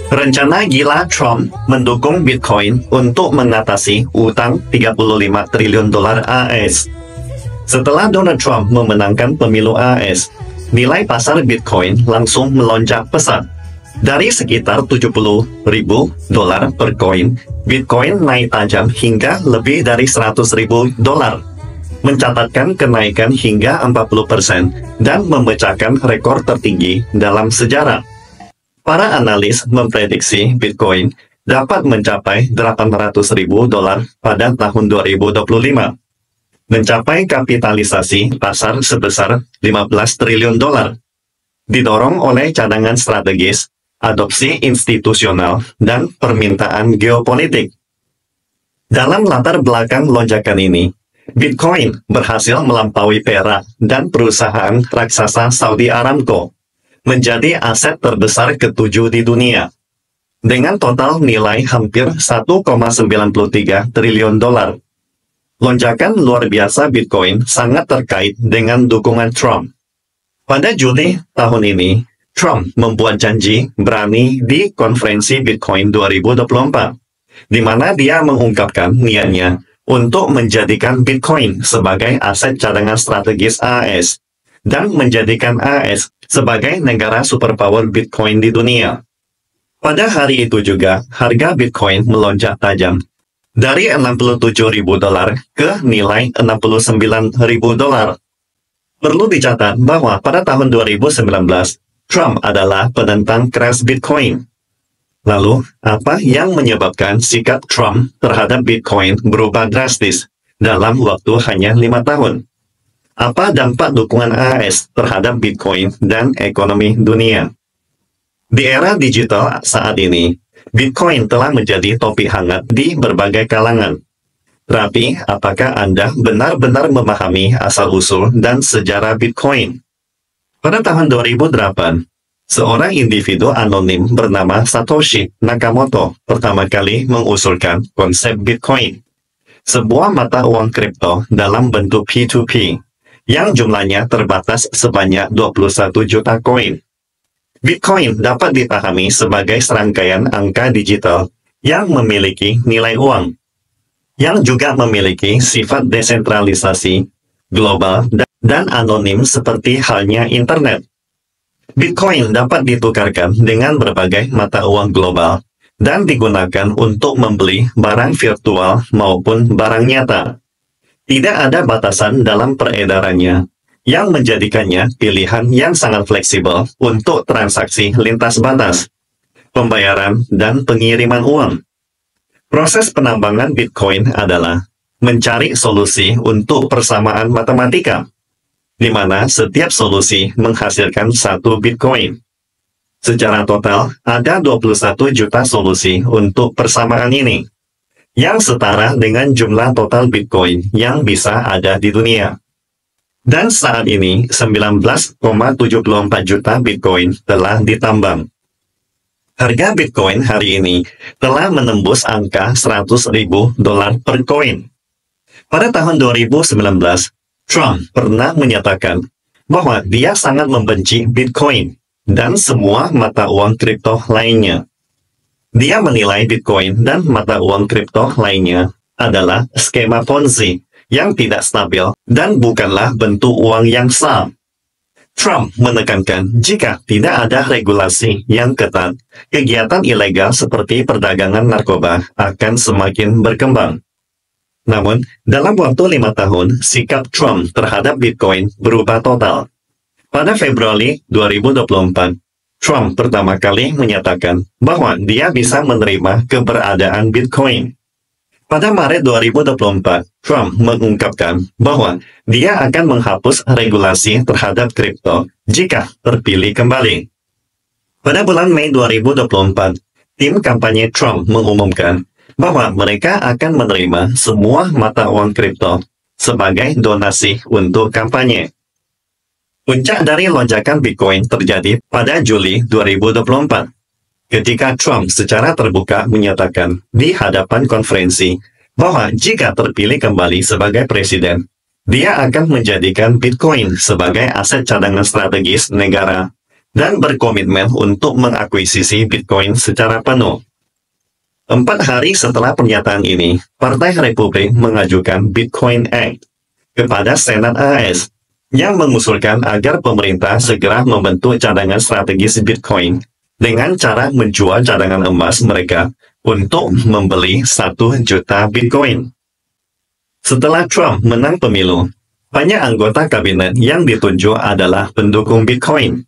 Rencana gila Trump mendukung Bitcoin untuk mengatasi utang 35 triliun dolar AS. Setelah Donald Trump memenangkan pemilu AS, nilai pasar Bitcoin langsung melonjak pesat. Dari sekitar 70.000 dolar per koin, Bitcoin naik tajam hingga lebih dari 100.000 dolar, mencatatkan kenaikan hingga 40% dan memecahkan rekor tertinggi dalam sejarah. Para analis memprediksi Bitcoin dapat mencapai 800.000 dolar pada tahun 2025, mencapai kapitalisasi pasar sebesar 15 triliun dolar, didorong oleh cadangan strategis, adopsi institusional, dan permintaan geopolitik. Dalam latar belakang lonjakan ini, Bitcoin berhasil melampaui perak dan perusahaan raksasa Saudi Aramco, menjadi aset terbesar ketujuh di dunia, dengan total nilai hampir 1,93 triliun dolar. Lonjakan luar biasa Bitcoin sangat terkait dengan dukungan Trump. Pada Juli tahun ini, Trump membuat janji berani di konferensi Bitcoin 2024, di mana dia mengungkapkan niatnya untuk menjadikan Bitcoin sebagai aset cadangan strategis AS, dan menjadikan AS sebagai negara superpower Bitcoin di dunia. Pada hari itu juga, harga Bitcoin melonjak tajam, dari 67.000 dolar ke nilai 69.000 dolar. Perlu dicatat bahwa pada tahun 2019, Trump adalah penentang keras Bitcoin. Lalu, apa yang menyebabkan sikap Trump terhadap Bitcoin berubah drastis dalam waktu hanya 5 tahun? Apa dampak dukungan AS terhadap Bitcoin dan ekonomi dunia? Di era digital saat ini, Bitcoin telah menjadi topik hangat di berbagai kalangan. Tapi, apakah Anda benar-benar memahami asal-usul dan sejarah Bitcoin? Pada tahun 2008, seorang individu anonim bernama Satoshi Nakamoto pertama kali mengusulkan konsep Bitcoin, sebuah mata uang kripto dalam bentuk P2P, yang jumlahnya terbatas sebanyak 21 juta koin. Bitcoin dapat dipahami sebagai serangkaian angka digital yang memiliki nilai uang, yang juga memiliki sifat desentralisasi, global, dan anonim seperti halnya internet. Bitcoin dapat ditukarkan dengan berbagai mata uang global dan digunakan untuk membeli barang virtual maupun barang nyata. Tidak ada batasan dalam peredarannya, yang menjadikannya pilihan yang sangat fleksibel untuk transaksi lintas batas, pembayaran, dan pengiriman uang. Proses penambangan Bitcoin adalah mencari solusi untuk persamaan matematika, di mana setiap solusi menghasilkan satu Bitcoin. Secara total, ada 21 juta solusi untuk persamaan ini, yang setara dengan jumlah total Bitcoin yang bisa ada di dunia. Dan saat ini, 19,74 juta Bitcoin telah ditambang. Harga Bitcoin hari ini telah menembus angka 100.000 dolar per koin. Pada tahun 2019, Trump pernah menyatakan bahwa dia sangat membenci Bitcoin dan semua mata uang kripto lainnya. Dia menilai Bitcoin dan mata uang kripto lainnya adalah skema Ponzi yang tidak stabil dan bukanlah bentuk uang yang sah. Trump menekankan jika tidak ada regulasi yang ketat, kegiatan ilegal seperti perdagangan narkoba akan semakin berkembang. Namun, dalam waktu 5 tahun, sikap Trump terhadap Bitcoin berubah total. Pada Februari 2024, Trump pertama kali menyatakan bahwa dia bisa menerima keberadaan Bitcoin. Pada Maret 2024, Trump mengungkapkan bahwa dia akan menghapus regulasi terhadap kripto jika terpilih kembali. Pada bulan Mei 2024, tim kampanye Trump mengumumkan bahwa mereka akan menerima semua mata uang kripto sebagai donasi untuk kampanye. Puncak dari lonjakan Bitcoin terjadi pada Juli 2024, ketika Trump secara terbuka menyatakan di hadapan konferensi bahwa jika terpilih kembali sebagai presiden, dia akan menjadikan Bitcoin sebagai aset cadangan strategis negara dan berkomitmen untuk mengakuisisi Bitcoin secara penuh. 4 hari setelah pernyataan ini, Partai Republik mengajukan Bitcoin Act kepada Senat AS yang mengusulkan agar pemerintah segera membentuk cadangan strategis Bitcoin dengan cara menjual cadangan emas mereka untuk membeli 1 juta Bitcoin. Setelah Trump menang pemilu, banyak anggota kabinet yang ditunjuk adalah pendukung Bitcoin.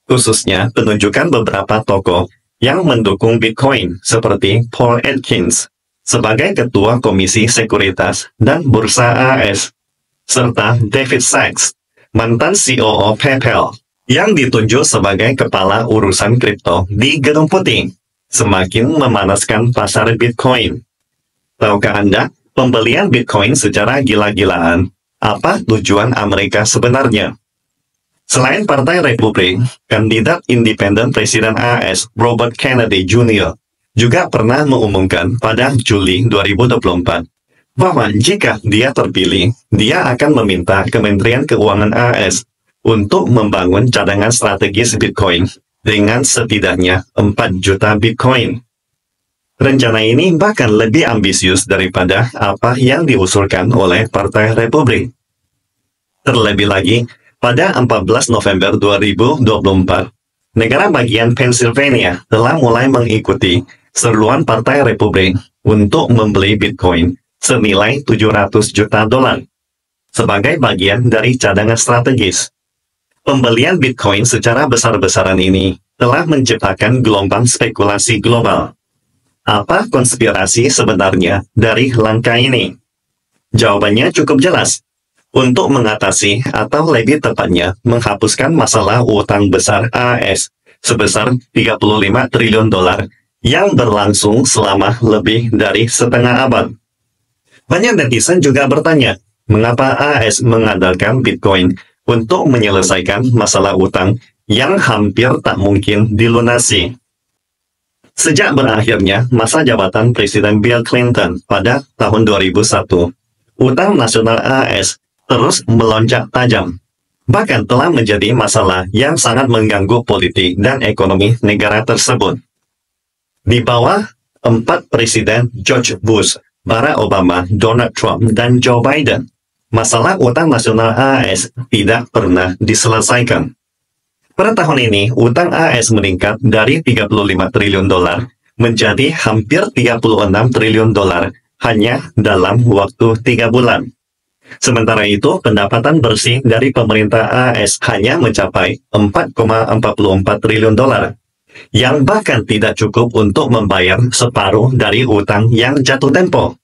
Khususnya penunjukan beberapa tokoh yang mendukung Bitcoin seperti Paul Atkins sebagai Ketua Komisi Sekuritas dan Bursa AS, serta David Sachs, mantan COO PayPal, yang ditunjuk sebagai Kepala Urusan Kripto di Gedung Putih, semakin memanaskan pasar Bitcoin. Tahukah Anda, pembelian Bitcoin secara gila-gilaan, apa tujuan Amerika sebenarnya? Selain Partai Republik, kandidat independen Presiden AS Robert Kennedy Jr. juga pernah mengumumkan pada Juli 2024 bahwa jika dia terpilih, dia akan meminta Kementerian Keuangan AS untuk membangun cadangan strategis Bitcoin dengan setidaknya 4 juta Bitcoin. Rencana ini bahkan lebih ambisius daripada apa yang diusulkan oleh Partai Republik. Terlebih lagi, pada 14 November 2024, negara bagian Pennsylvania telah mulai mengikuti seruan Partai Republik untuk membeli Bitcoin senilai 700 juta dolar sebagai bagian dari cadangan strategis. Pembelian Bitcoin secara besar-besaran ini telah menciptakan gelombang spekulasi global. Apa konspirasi sebenarnya dari langkah ini? Jawabannya cukup jelas. Untuk mengatasi atau lebih tepatnya menghapuskan masalah utang besar AS sebesar 35 triliun dolar yang berlangsung selama lebih dari setengah abad. Banyak netizen juga bertanya, mengapa AS mengandalkan Bitcoin untuk menyelesaikan masalah utang yang hampir tak mungkin dilunasi. Sejak berakhirnya masa jabatan Presiden Bill Clinton pada tahun 2001, utang nasional AS terus melonjak tajam, bahkan telah menjadi masalah yang sangat mengganggu politik dan ekonomi negara tersebut. Di bawah 4 Presiden George Bush, Barack Obama, Donald Trump, dan Joe Biden, masalah utang nasional AS tidak pernah diselesaikan. Pada tahun ini, utang AS meningkat dari 35 triliun dolar menjadi hampir 36 triliun dolar hanya dalam waktu 3 bulan. Sementara itu, pendapatan bersih dari pemerintah AS hanya mencapai 4,44 triliun dolar, yang bahkan tidak cukup untuk membayar separuh dari utang yang jatuh tempo.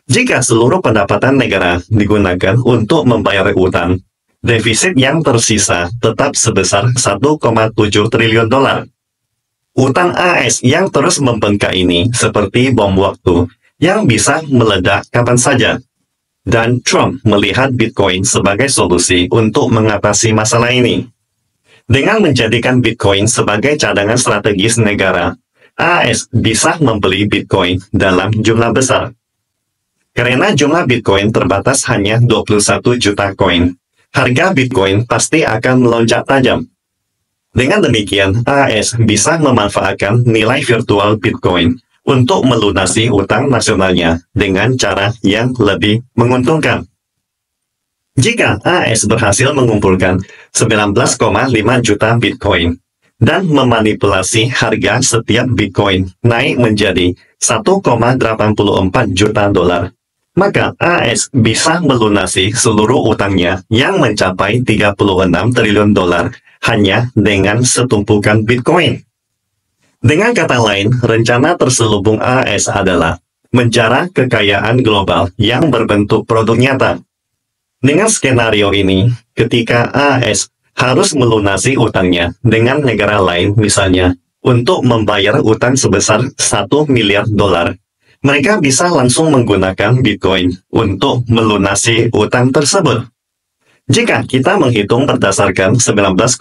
Jika seluruh pendapatan negara digunakan untuk membayar utang, defisit yang tersisa tetap sebesar 1,7 triliun dolar. Utang AS yang terus membengkak ini seperti bom waktu yang bisa meledak kapan saja. Dan Trump melihat Bitcoin sebagai solusi untuk mengatasi masalah ini. Dengan menjadikan Bitcoin sebagai cadangan strategis negara, AS bisa membeli Bitcoin dalam jumlah besar. Karena jumlah Bitcoin terbatas hanya 21 juta koin, harga Bitcoin pasti akan melonjak tajam. Dengan demikian, AS bisa memanfaatkan nilai virtual Bitcoin untuk melunasi utang nasionalnya dengan cara yang lebih menguntungkan. Jika AS berhasil mengumpulkan 19,5 juta Bitcoin dan memanipulasi harga setiap Bitcoin naik menjadi 1,84 juta dolar, maka AS bisa melunasi seluruh utangnya yang mencapai 36 triliun dolar hanya dengan setumpukan Bitcoin. Dengan kata lain, rencana terselubung AS adalah menjarah kekayaan global yang berbentuk produk nyata. Dengan skenario ini, ketika AS harus melunasi utangnya dengan negara lain misalnya, untuk membayar utang sebesar 1 miliar dolar, mereka bisa langsung menggunakan Bitcoin untuk melunasi utang tersebut. Jika kita menghitung berdasarkan 19,5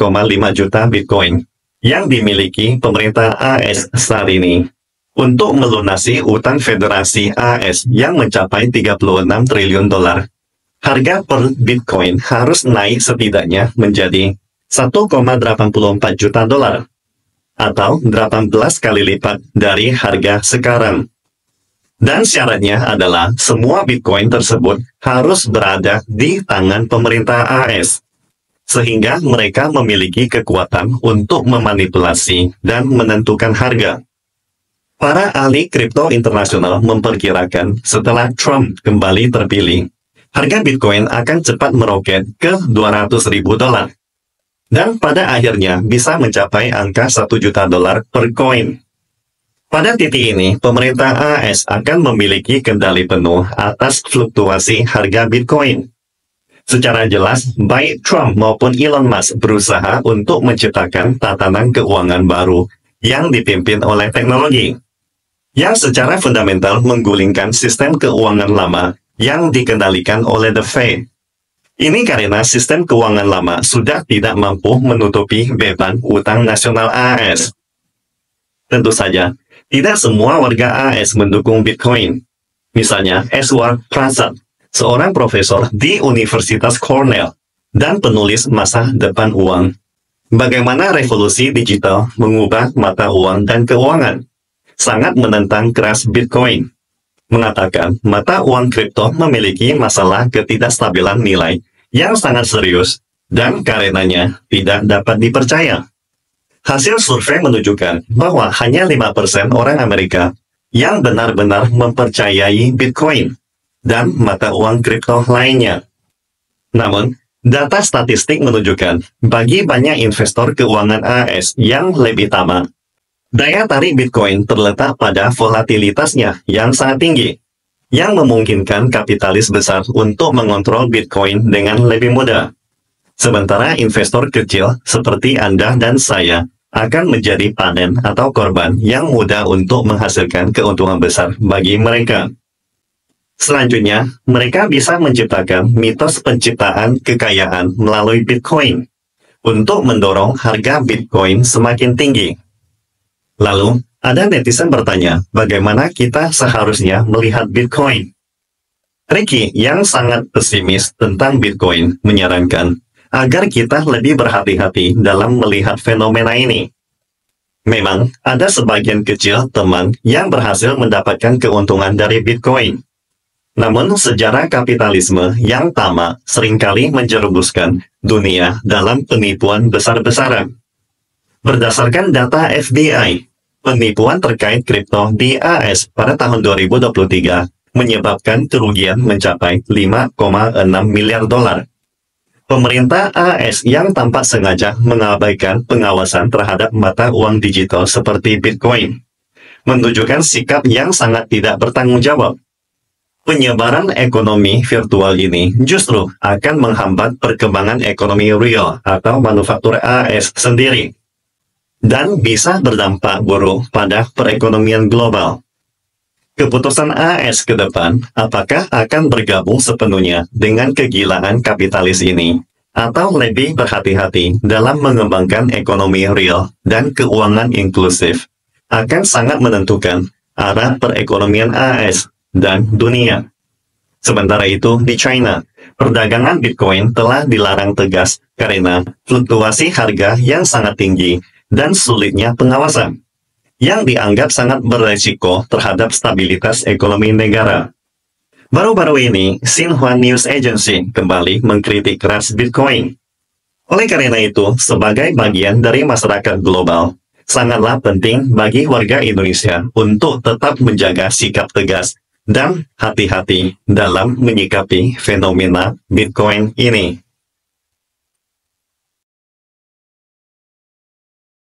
juta Bitcoin yang dimiliki pemerintah AS saat ini, untuk melunasi utang federasi AS yang mencapai 36 triliun dolar, harga per Bitcoin harus naik setidaknya menjadi $1,84 juta, atau 18 kali lipat dari harga sekarang. Dan syaratnya adalah semua Bitcoin tersebut harus berada di tangan pemerintah AS, sehingga mereka memiliki kekuatan untuk memanipulasi dan menentukan harga. Para ahli kripto internasional memperkirakan setelah Trump kembali terpilih, harga Bitcoin akan cepat meroket ke $200.000, dan pada akhirnya bisa mencapai angka $1 juta per koin. Pada titik ini, pemerintah AS akan memiliki kendali penuh atas fluktuasi harga Bitcoin. Secara jelas, baik Trump maupun Elon Musk berusaha untuk menciptakan tatanan keuangan baru yang dipimpin oleh teknologi, yang secara fundamental menggulingkan sistem keuangan lama yang dikendalikan oleh The Fed. Ini karena sistem keuangan lama sudah tidak mampu menutupi beban utang nasional AS. Tentu saja, tidak semua warga AS mendukung Bitcoin. Misalnya, Eswar Prasad, seorang profesor di Universitas Cornell dan penulis masa depan uang. Bagaimana revolusi digital mengubah mata uang dan keuangan, sangat menentang keras Bitcoin. Mengatakan mata uang kripto memiliki masalah ketidakstabilan nilai yang sangat serius dan karenanya tidak dapat dipercaya. Hasil survei menunjukkan bahwa hanya 5% orang Amerika yang benar-benar mempercayai Bitcoin dan mata uang kripto lainnya. Namun, data statistik menunjukkan bagi banyak investor keuangan AS yang lebih tamak, daya tarik Bitcoin terletak pada volatilitasnya yang sangat tinggi, yang memungkinkan kapitalis besar untuk mengontrol Bitcoin dengan lebih mudah. Sementara investor kecil seperti Anda dan saya akan menjadi panen atau korban yang mudah untuk menghasilkan keuntungan besar bagi mereka. Selanjutnya, mereka bisa menciptakan mitos penciptaan kekayaan melalui Bitcoin untuk mendorong harga Bitcoin semakin tinggi. Lalu, ada netizen bertanya, bagaimana kita seharusnya melihat Bitcoin? Ricky yang sangat pesimis tentang Bitcoin menyarankan agar kita lebih berhati-hati dalam melihat fenomena ini. Memang, ada sebagian kecil teman yang berhasil mendapatkan keuntungan dari Bitcoin. Namun, sejarah kapitalisme yang tamak seringkali menjerumuskan dunia dalam penipuan besar-besaran. Berdasarkan data FBI, penipuan terkait kripto di AS pada tahun 2023 menyebabkan kerugian mencapai $5,6 miliar. Pemerintah AS yang tanpa sengaja mengabaikan pengawasan terhadap mata uang digital seperti Bitcoin, menunjukkan sikap yang sangat tidak bertanggung jawab. Penyebaran ekonomi virtual ini justru akan menghambat perkembangan ekonomi real atau manufaktur AS sendiri, dan bisa berdampak buruk pada perekonomian global. Keputusan AS ke depan, apakah akan bergabung sepenuhnya dengan kegilaan kapitalis ini, atau lebih berhati-hati dalam mengembangkan ekonomi real dan keuangan inklusif, akan sangat menentukan arah perekonomian AS dan dunia. Sementara itu, di China, perdagangan Bitcoin telah dilarang tegas karena fluktuasi harga yang sangat tinggi dan sulitnya pengawasan, yang dianggap sangat beresiko terhadap stabilitas ekonomi negara. Baru-baru ini, Xinhua News Agency kembali mengkritik keras Bitcoin. Oleh karena itu, sebagai bagian dari masyarakat global, sangatlah penting bagi warga Indonesia untuk tetap menjaga sikap tegas dan hati-hati dalam menyikapi fenomena Bitcoin ini.